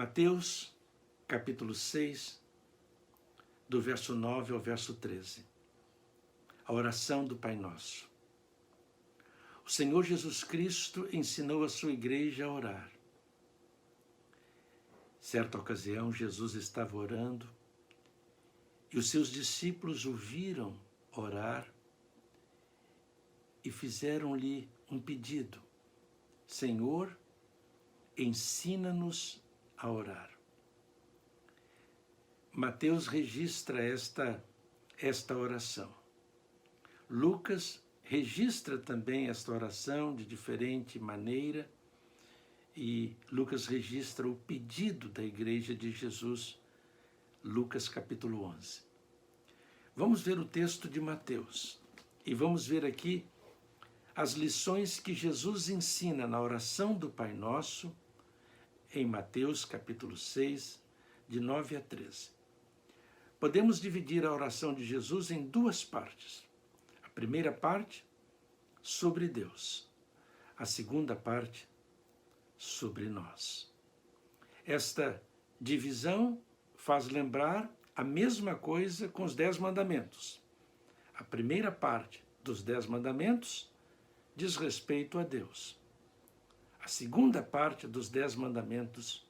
Mateus, capítulo 6, do verso 9 ao verso 13. A oração do Pai Nosso. O Senhor Jesus Cristo ensinou a sua igreja a orar. Certa ocasião, Jesus estava orando e os seus discípulos o viram orar e fizeram-lhe um pedido: Senhor, ensina-nos a orar. Mateus registra esta oração. Lucas registra também esta oração de diferente maneira e Lucas registra o pedido da igreja de Jesus, Lucas capítulo 11. Vamos ver o texto de Mateus e vamos ver aqui as lições que Jesus ensina na oração do Pai Nosso em Mateus capítulo 6, de 9 a 13. Podemos dividir a oração de Jesus em duas partes. A primeira parte, sobre Deus. A segunda parte, sobre nós. Esta divisão faz lembrar a mesma coisa com os 10 mandamentos. A primeira parte dos 10 mandamentos diz respeito a Deus. A segunda parte dos 10 mandamentos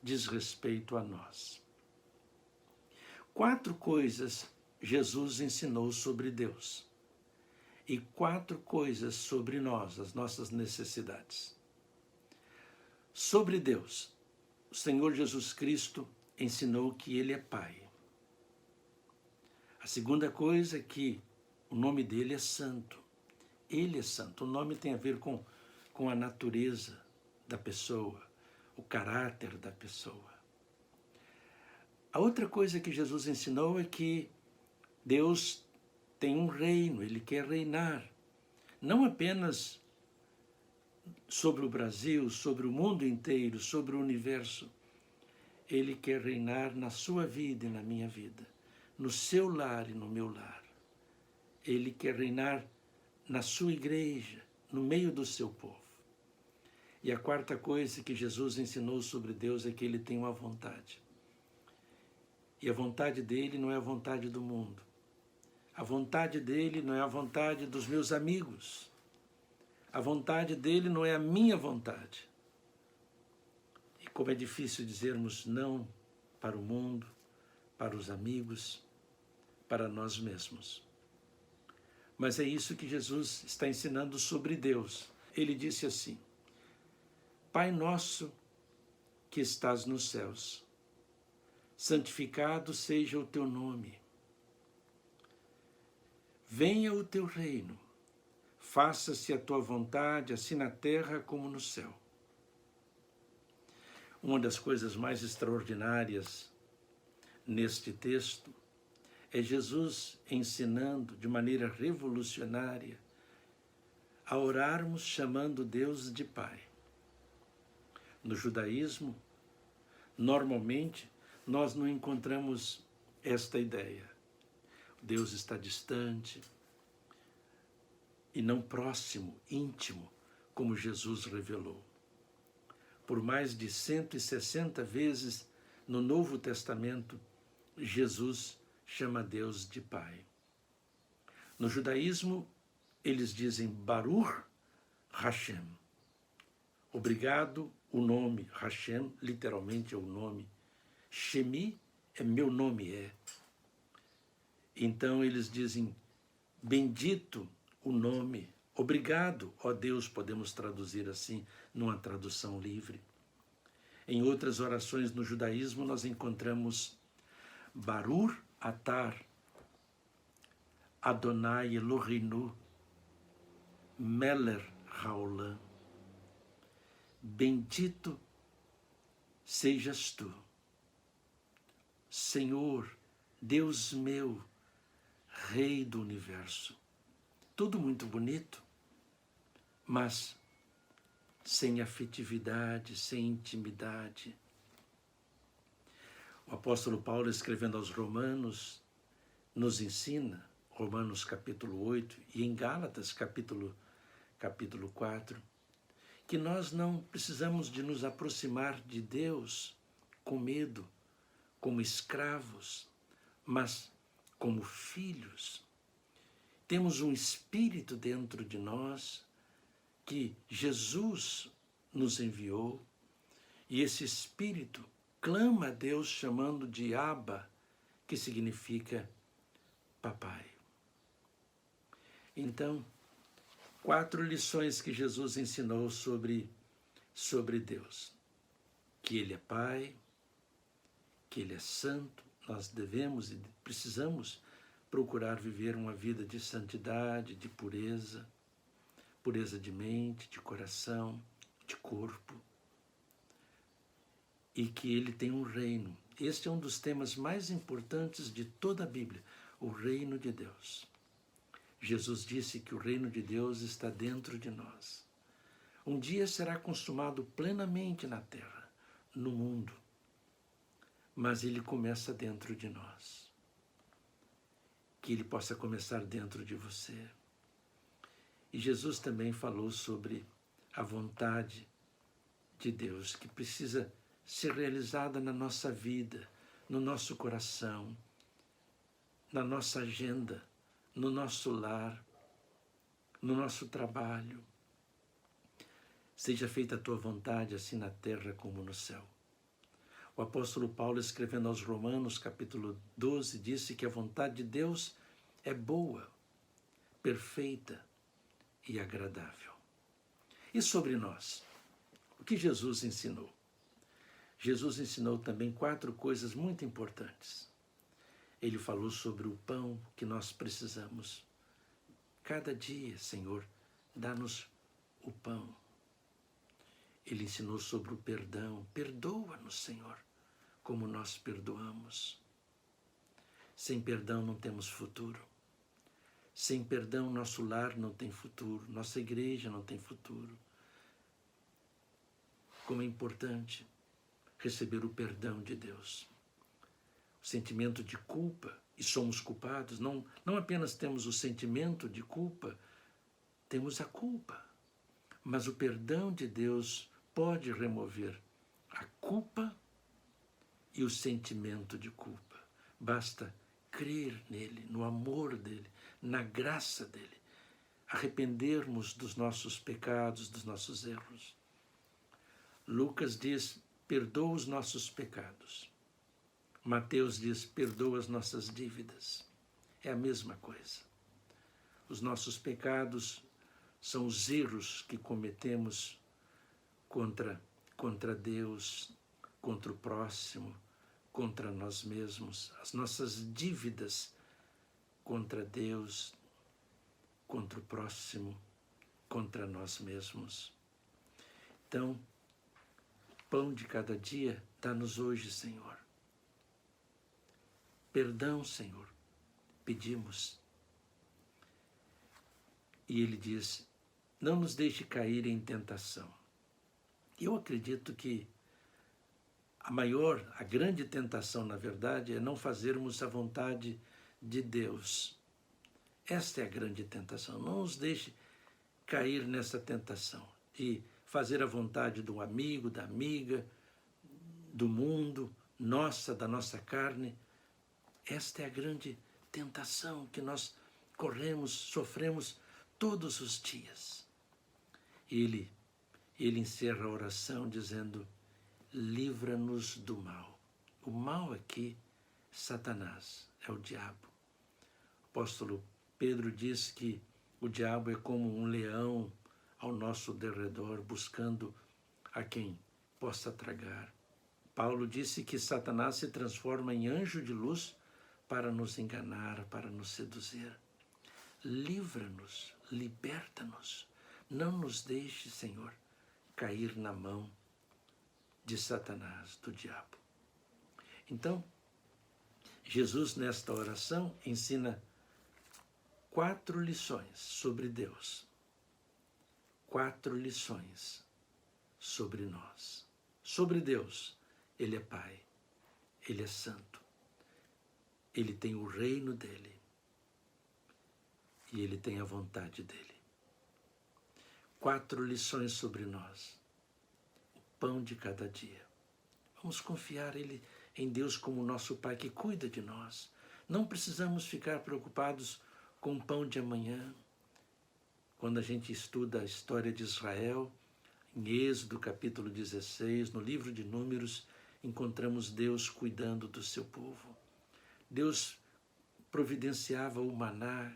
diz respeito a nós. 4 coisas Jesus ensinou sobre Deus e 4 coisas sobre nós, as nossas necessidades. Sobre Deus, o Senhor Jesus Cristo ensinou que Ele é Pai. A segunda coisa é que o nome dele é Santo. Ele é santo. O nome tem a ver com a natureza da pessoa, o caráter da pessoa. A outra coisa que Jesus ensinou é que Deus tem um reino, Ele quer reinar, não apenas sobre o Brasil, sobre o mundo inteiro, sobre o universo. Ele quer reinar na sua vida e na minha vida, no seu lar e no meu lar. Ele quer reinar na sua igreja, no meio do seu povo. E a quarta coisa que Jesus ensinou sobre Deus é que Ele tem uma vontade. E a vontade dele não é a vontade do mundo. A vontade dele não é a vontade dos meus amigos. A vontade dele não é a minha vontade. E como é difícil dizermos não para o mundo, para os amigos, para nós mesmos. Mas é isso que Jesus está ensinando sobre Deus. Ele disse assim: Pai nosso que estás nos céus, santificado seja o teu nome. Venha o teu reino, faça-se a tua vontade, assim na terra como no céu. Uma das coisas mais extraordinárias neste texto é Jesus ensinando de maneira revolucionária a orarmos chamando Deus de Pai. No judaísmo, normalmente, nós não encontramos esta ideia. Deus está distante e não próximo, íntimo, como Jesus revelou. Por mais de 160 vezes no Novo Testamento, Jesus chama Deus de Pai. No judaísmo, eles dizem Baruch Hashem. Obrigado, o nome Hashem, literalmente é o nome. Shemi é meu nome, é. Então eles dizem, bendito o nome, obrigado, ó Deus, podemos traduzir assim, numa tradução livre. Em outras orações no judaísmo nós encontramos Baruch Atar, Adonai Eloheinu, Meler Haolam. Bendito sejas tu, Senhor, Deus meu, Rei do universo. Tudo muito bonito, mas sem afetividade, sem intimidade. O apóstolo Paulo, escrevendo aos Romanos, nos ensina, Romanos capítulo 8 e em Gálatas capítulo 4, que nós não precisamos de nos aproximar de Deus com medo, como escravos, mas como filhos. Temos um espírito dentro de nós que Jesus nos enviou, e esse espírito clama a Deus chamando de Abba, que significa papai. Então, 4 lições que Jesus ensinou sobre Deus. Que Ele é Pai, que Ele é Santo, nós devemos e precisamos procurar viver uma vida de santidade, de pureza, pureza de mente, de coração, de corpo, e que Ele tem um reino. Este é um dos temas mais importantes de toda a Bíblia, o reino de Deus. Jesus disse que o reino de Deus está dentro de nós. Um dia será consumado plenamente na terra, no mundo, mas ele começa dentro de nós. Que ele possa começar dentro de você. E Jesus também falou sobre a vontade de Deus, que precisa ser realizada na nossa vida, no nosso coração, na nossa agenda, no nosso lar, no nosso trabalho. Seja feita a tua vontade, assim na terra como no céu. O apóstolo Paulo, escrevendo aos Romanos, capítulo 12, disse que a vontade de Deus é boa, perfeita e agradável. E sobre nós? O que Jesus ensinou? Jesus ensinou também 4 coisas muito importantes. Ele falou sobre o pão que nós precisamos. Cada dia, Senhor, dá-nos o pão. Ele ensinou sobre o perdão. Perdoa-nos, Senhor, como nós perdoamos. Sem perdão não temos futuro. Sem perdão nosso lar não tem futuro. Nossa igreja não tem futuro. Como é importante receber o perdão de Deus. O sentimento de culpa, e somos culpados, não apenas temos o sentimento de culpa, temos a culpa. Mas o perdão de Deus pode remover a culpa e o sentimento de culpa. Basta crer nele, no amor dele, na graça dele, arrependermos dos nossos pecados, dos nossos erros. Lucas diz, perdoa os nossos pecados. Mateus diz, perdoa as nossas dívidas. É a mesma coisa. Os nossos pecados são os erros que cometemos contra Deus, contra o próximo, contra nós mesmos. As nossas dívidas contra Deus, contra o próximo, contra nós mesmos. Então, o pão de cada dia dá-nos hoje, Senhor. Perdão, Senhor, pedimos. E ele diz, não nos deixe cair em tentação. Eu acredito que a grande tentação, na verdade, é não fazermos a vontade de Deus. Esta é a grande tentação. Não nos deixe cair nessa tentação de fazer a vontade do amigo, da amiga, do mundo, da nossa carne. Esta é a grande tentação que nós corremos, sofremos todos os dias. Ele encerra a oração dizendo, livra-nos do mal. O mal aqui, Satanás, é o diabo. O apóstolo Pedro diz que o diabo é como um leão ao nosso derredor, buscando a quem possa tragar. Paulo disse que Satanás se transforma em anjo de luz para nos enganar, para nos seduzir. Livra-nos, liberta-nos. Não nos deixe, Senhor, cair na mão de Satanás, do diabo. Então, Jesus, nesta oração, ensina 4 lições sobre Deus. 4 lições sobre nós. Sobre Deus, Ele é Pai, Ele é Santo, Ele tem o reino dEle e Ele tem a vontade dEle. 4 lições sobre nós. O pão de cada dia. Vamos confiar em Deus como nosso Pai que cuida de nós. Não precisamos ficar preocupados com o pão de amanhã. Quando a gente estuda a história de Israel, em Êxodo capítulo 16, no livro de Números, encontramos Deus cuidando do seu povo. Deus providenciava o maná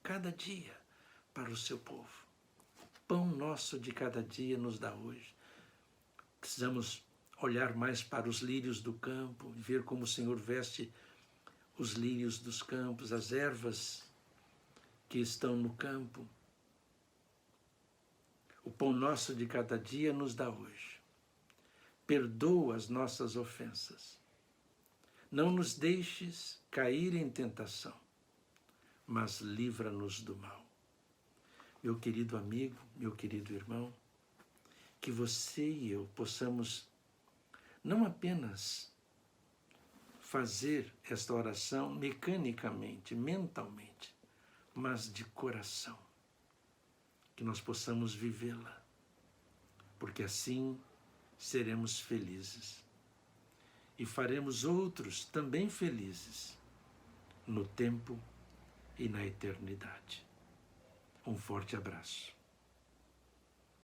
cada dia para o seu povo. O pão nosso de cada dia nos dá hoje. Precisamos olhar mais para os lírios do campo, ver como o Senhor veste os lírios dos campos, as ervas que estão no campo. O pão nosso de cada dia nos dá hoje. Perdoa as nossas ofensas. Não nos deixes cair em tentação, mas livra-nos do mal. Meu querido amigo, meu querido irmão, que você e eu possamos não apenas fazer esta oração mecanicamente, mentalmente, mas de coração. Que nós possamos vivê-la, porque assim seremos felizes e faremos outros também felizes no tempo e na eternidade. Um forte abraço.